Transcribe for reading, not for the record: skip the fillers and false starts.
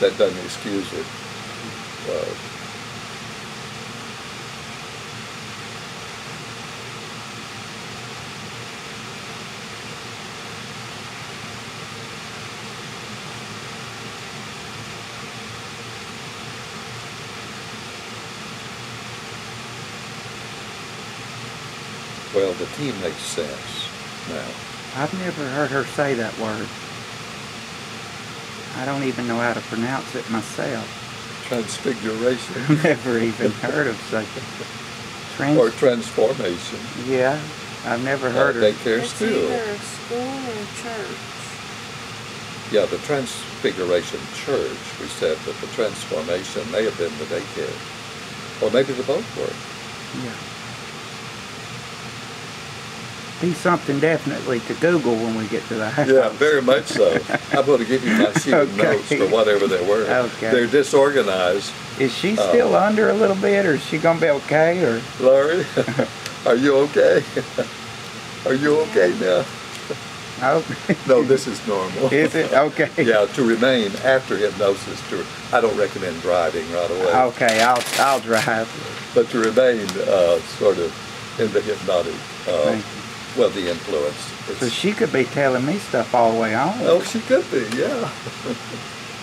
that doesn't excuse it. Well, the team makes sense now. I've never heard her say that word. I don't even know how to pronounce it myself. Transfiguration. Never even heard of such a Or transformation. Yeah, I've never heard of Daycare It's school. either a school or a church. Yeah, the Transfiguration Church, we said, but the transformation may have been the daycare. Or maybe the both were. Yeah. Be something definitely to Google when we get to the house. Yeah, very much so. I'm going to give you my sheet of Okay. notes for whatever they were. Okay. They're disorganized. Is she still under a little bit, or is she gonna be okay? Or Laurie, are you okay? Are you okay now? oh, No, this is normal. is it okay? Yeah, to remain after hypnosis. I don't recommend driving right away. Okay, I'll drive. But to remain sort of in the hypnotic, Thank you. well, the influence. So she could be telling me stuff all the way on. Oh, she could be, yeah.